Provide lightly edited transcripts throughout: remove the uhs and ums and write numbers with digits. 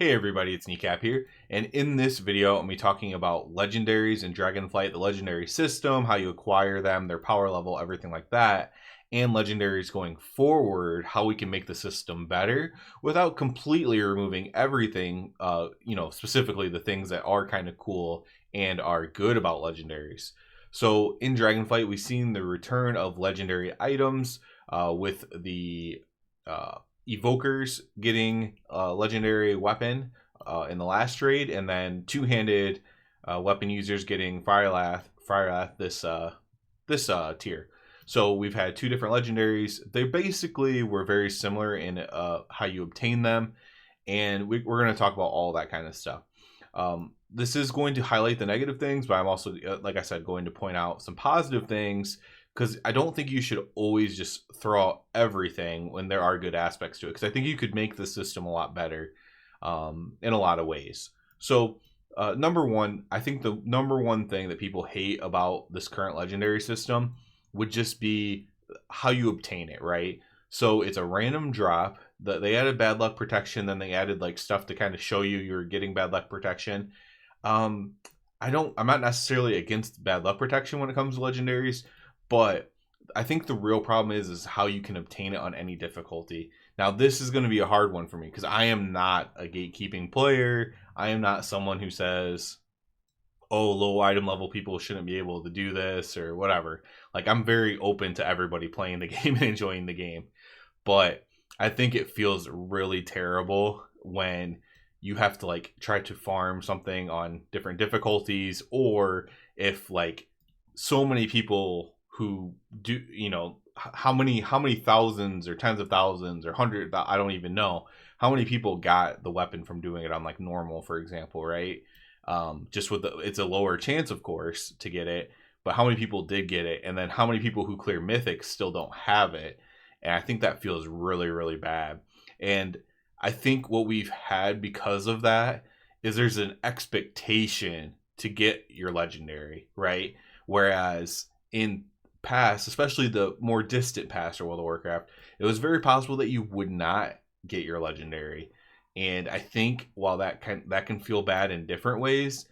Hey everybody, it's Kneecap here, and in this video I'm going to be talking about legendaries and Dragonflight, the legendary system, how you acquire them, their power level, everything like that, and legendaries going forward, how we can make the system better without completely removing everything, specifically the things that are kind of cool and are good about legendaries. So in Dragonflight, we've seen the return of legendary items with the evokers getting a legendary weapon in the last trade, and then two-handed weapon users getting Firelath this tier. So we've had two different legendaries. They basically were very similar in how you obtain them, and we're going to talk about all that kind of stuff. This is going to highlight the negative things, but I'm also, like I said, going to point out some positive things, because I don't think you should always just throw out everything when there are good aspects to it, because I think you could make the system a lot better in a lot of ways. So number one, I think the number one thing that people hate about this current legendary system would just be how you obtain it, right? So it's a random drop. They added bad luck protection, then they added like stuff to kind of show you you're getting bad luck protection. I'm not necessarily against bad luck protection when it comes to legendaries, but I think the real problem is how you can obtain it on any difficulty. Now, this is going to be a hard one for me because I am not a gatekeeping player. I am not someone who says, oh, low item level people shouldn't be able to do this or whatever. Like, I'm very open to everybody playing the game and enjoying the game. But I think it feels really terrible when you have to like try to farm something on different difficulties, or if like so many people who do, how many thousands or tens of thousands or hundred, I don't even know how many people got the weapon from doing it on like normal, for example, right? Just with it's a lower chance, of course, to get it, but how many people did get it, and then how many people who clear mythic still don't have it? And I think that feels really, really bad. And I think what we've had because of that is there's an expectation to get your legendary, right? Whereas in past, especially the more distant past or World of Warcraft, it was very possible that you would not get your legendary. And I think while that can feel bad in different ways,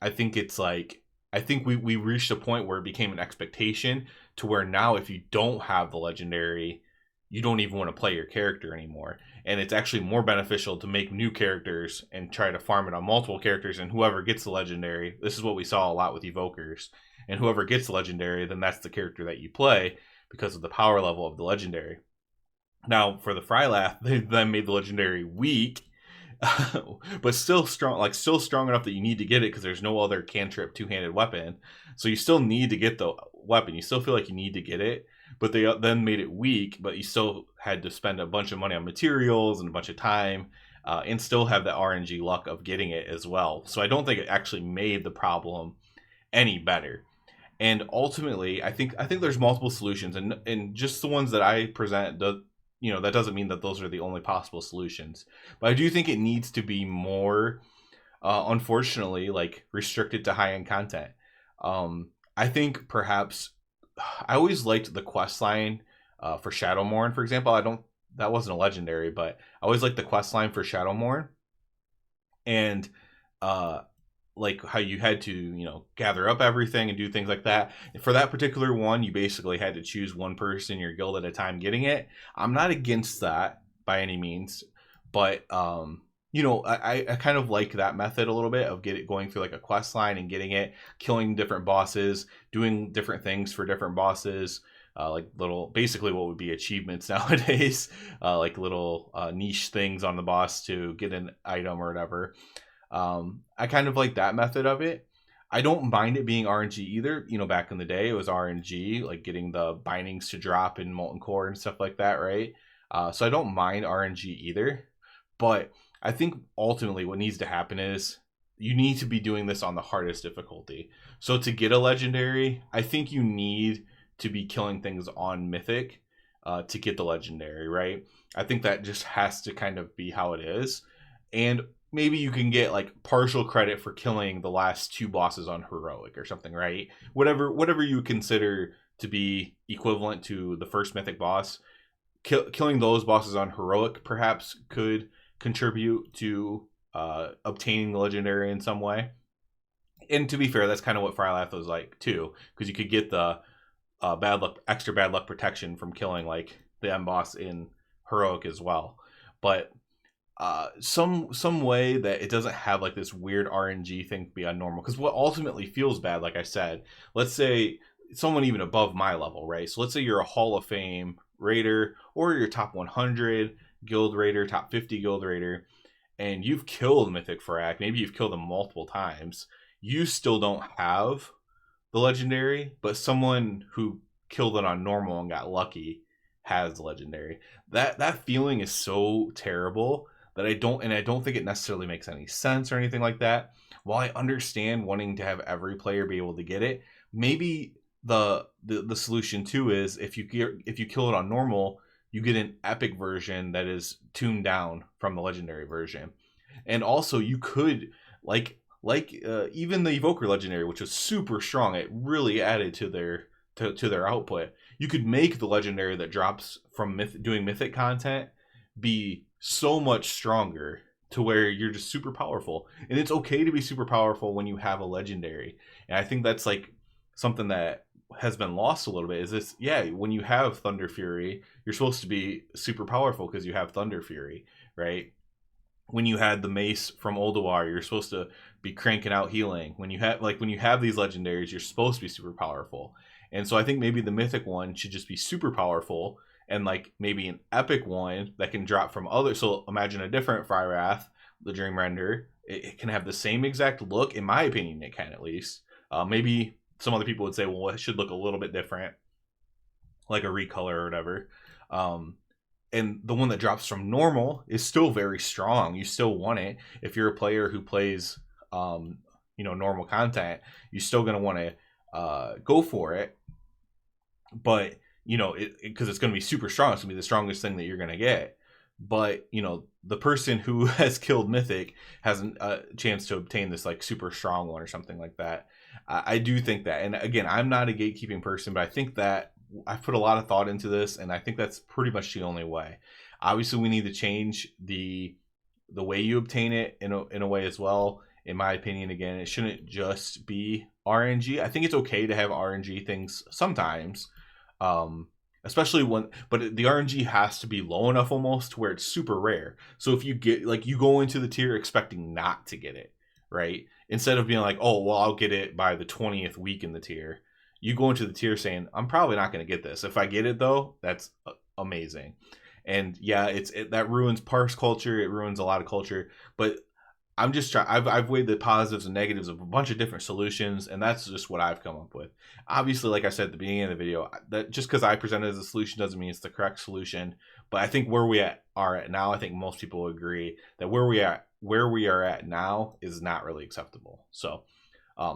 I think it's like, I think we reached a point where it became an expectation to where now if you don't have the legendary, you don't even want to play your character anymore. And it's actually more beneficial to make new characters and try to farm it on multiple characters, and whoever gets the legendary, this is what we saw a lot with evokers, and whoever gets the legendary, then that's the character that you play because of the power level of the legendary. Now for the Frylath, they then made the legendary weak, but still strong, still strong enough that you need to get it because there's no other cantrip two-handed weapon. So you still need to get the weapon. You still feel like you need to get it, but they then made it weak, but you still had to spend a bunch of money on materials and a bunch of time, and still have the RNG luck of getting it as well. So I don't think it actually made the problem any better. And ultimately, I think there's multiple solutions, and just the ones that I present, that doesn't mean that those are the only possible solutions. But I do think it needs to be more, unfortunately, like restricted to high-end content. I think perhaps I always liked the quest line for Shadowmourne, for example. That wasn't a legendary, but I always liked the quest line for Shadowmourne, and like how you had to gather up everything and do things like that. For that particular one, you basically had to choose one person in your guild at a time getting it. I'm not against that by any means, but I kind of like that method a little bit of going through like a quest line and getting it, killing different bosses, doing different things for different bosses, like little, basically what would be achievements nowadays, like little niche things on the boss to get an item or whatever. I kind of like that method of it. I don't mind it being RNG either. Back in the day, it was RNG, like getting the bindings to drop in Molten Core and stuff like that, right? So I don't mind RNG either. But I think ultimately what needs to happen is you need to be doing this on the hardest difficulty. So to get a legendary, I think you need to be killing things on Mythic to get the legendary, right? I think that just has to kind of be how it is. And maybe you can get like partial credit for killing the last two bosses on Heroic or something, right? Whatever you consider to be equivalent to the first Mythic boss, killing those bosses on Heroic perhaps could contribute to obtaining the legendary in some way. And to be fair, that's kind of what Frylath was like too, because you could get the bad luck, extra bad luck protection from killing like the end boss in heroic as well. But some way that it doesn't have like this weird RNG thing beyond normal. Because what ultimately feels bad, like I said, let's say someone even above my level, right? So let's say you're a Hall of Fame raider, or you're top 100 guild raider, top 50 guild raider, and you've killed Mythic Frag. Maybe you've killed them multiple times. You still don't have the legendary, but someone who killed it on normal and got lucky has the legendary. That feeling is so terrible that I don't think it necessarily makes any sense or anything like that. While I understand wanting to have every player be able to get it, maybe the solution too is if you kill it on normal, you get an epic version that is tuned down from the legendary version. And also you could even the Evoker legendary, which was super strong, it really added to their output. You could make the legendary that drops from doing mythic content be so much stronger to where you're just super powerful. And it's okay to be super powerful when you have a legendary. And I think that's like something that has been lost a little bit, is this, yeah, when you have Thunder Fury, you're supposed to be super powerful because you have Thunder Fury, right? When you had the mace from Oldawar, you're supposed to be cranking out healing. When you have these legendaries, you're supposed to be super powerful. And so I think maybe the mythic one should just be super powerful, and like maybe an epic one that can drop from other. So imagine a different Fryrath, the Dream Render. It can have the same exact look, in my opinion. It can, at least. Maybe some other people would say, well, it should look a little bit different, like a recolor or whatever. And the one that drops from normal is still very strong. You still want it. If you're a player who plays, normal content, you're still going to want to go for it. But, because it's going to be super strong. It's going to be the strongest thing that you're going to get. But, the person who has killed Mythic has a chance to obtain this like super strong one or something like that. I do think that. And again, I'm not a gatekeeping person, but I think that I've put a lot of thought into this, and I think that's pretty much the only way. Obviously, we need to change the way you obtain it in a way as well. In my opinion, again, it shouldn't just be RNG. I think it's okay to have RNG things sometimes, especially but the RNG has to be low enough almost to where it's super rare. So if you get you go into the tier expecting not to get it, right? Instead of being like, oh, well, I'll get it by the 20th week in the tier. You go into the tier saying, I'm probably not going to get this. If I get it, though, that's amazing. And yeah, that ruins parse culture. It ruins a lot of culture. But I'm just trying. I've weighed the positives and negatives of a bunch of different solutions, and that's just what I've come up with. Obviously, like I said at the beginning of the video, that just because I presented as a solution doesn't mean it's the correct solution. But I think where we are at now, I think most people agree that where we are at now is not really acceptable. So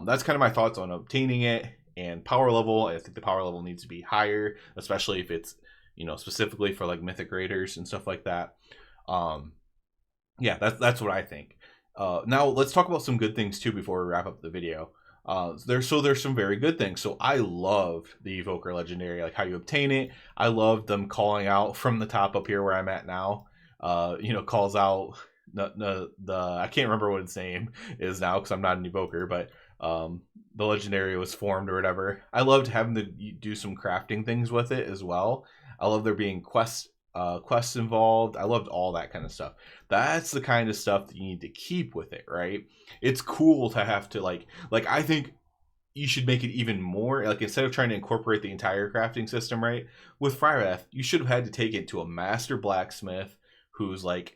that's kind of my thoughts on obtaining it. And power level, I think the power level needs to be higher, especially if it's, specifically for like mythic raiders and stuff like that. Yeah, that's what I think. Now let's talk about some good things too before we wrap up the video. There's some very good things. So I loved the Evoker Legendary, like how you obtain it. I loved them calling out from the top up here where I'm at now. Calls out the I can't remember what its name is now because I'm not an Evoker, but the legendary was formed or whatever. I loved having to do some crafting things with it as well. I love there being quests involved. I loved all that kind of stuff. That's the kind of stuff that you need to keep with it, right? It's cool to have to like I think you should make it even more, like instead of trying to incorporate the entire crafting system, right? With Fryrath, you should have had to take it to a master blacksmith who's like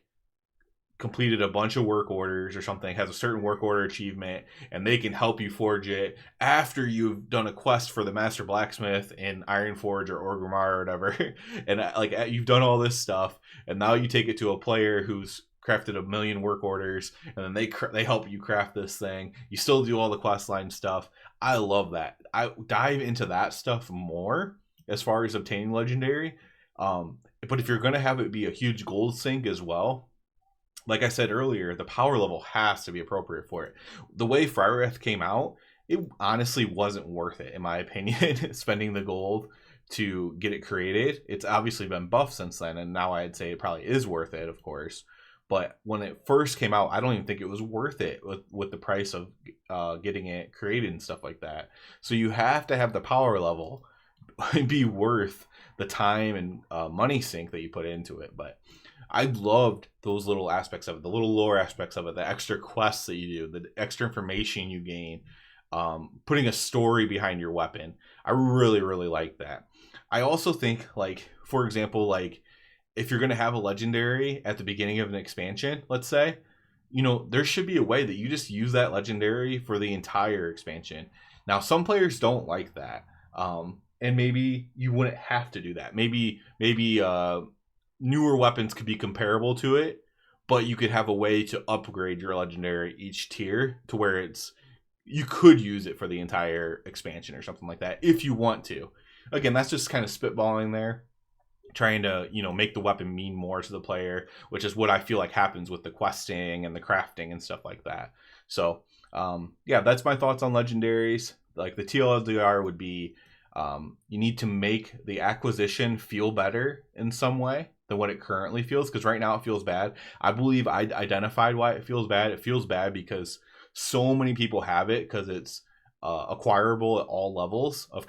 completed a bunch of work orders or something, has a certain work order achievement, and they can help you forge it after you've done a quest for the master blacksmith in Ironforge or Orgrimmar or whatever. And you've done all this stuff, and now you take it to a player who's crafted a million work orders, and then they help you craft this thing. You still do all the quest line stuff. I love that. I dive into that stuff more as far as obtaining legendary. But if you're going to have it be a huge gold sink as well, like I said earlier, the power level has to be appropriate for it. The way Fryrath came out, it honestly wasn't worth it, in my opinion, spending the gold to get it created. It's obviously been buffed since then, and now I'd say it probably is worth it, of course. But when it first came out, I don't even think it was worth it with the price of getting it created and stuff like that. So you have to have the power level be worth the time and money sink that you put into it. But I loved those little aspects of it, the little lore aspects of it, the extra quests that you do, the extra information you gain, putting a story behind your weapon. I really, really like that. I also think, like, for example, like, if you're going to have a legendary at the beginning of an expansion, let's say, you know, there should be a way that you just use that legendary for the entire expansion. Now, some players don't like that. And maybe you wouldn't have to do that. Maybe newer weapons could be comparable to it, but you could have a way to upgrade your legendary each tier to where it's, you could use it for the entire expansion or something like that if you want to. Again, that's just kind of spitballing there, trying to, you know, make the weapon mean more to the player, which is what I feel like happens with the questing and the crafting and stuff like that. So yeah, that's my thoughts on legendaries. Like, the TLDR would be, you need to make the acquisition feel better in some way than what it currently feels, because right now it feels bad. I believe I identified why it feels bad. It feels bad because so many people have it, because it's acquirable at all levels of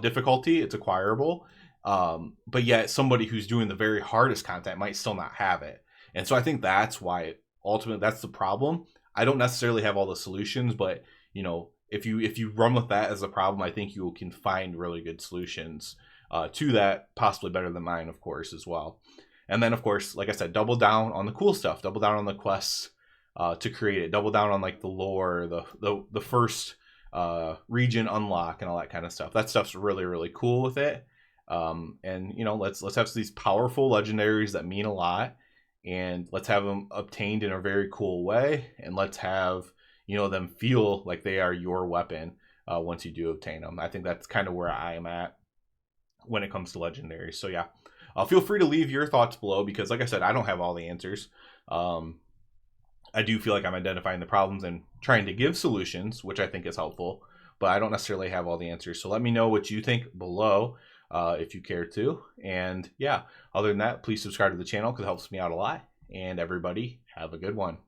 difficulty. It's acquirable, but yet somebody who's doing the very hardest content might still not have it. And so I think that's why ultimately that's the problem. I don't necessarily have all the solutions, but you know, if you run with that as a problem, I think you can find really good solutions to that, possibly better than mine, of course, as well. And then, of course, like I said, double down on the cool stuff, double down on the quests to create it, double down on like the lore, the first region unlock and all that kind of stuff. That stuff's really, really cool with it. And you know, let's have these powerful legendaries that mean a lot, and let's have them obtained in a very cool way, and let's have, you know, them feel like they are your weapon once you do obtain them. I think that's kind of where I am at when it comes to legendaries. So yeah, feel free to leave your thoughts below, because like I said, I don't have all the answers. I do feel like I'm identifying the problems and trying to give solutions, which I think is helpful, but I don't necessarily have all the answers. So let me know what you think below if you care to. And yeah, other than that, please subscribe to the channel because it helps me out a lot. And everybody, have a good one.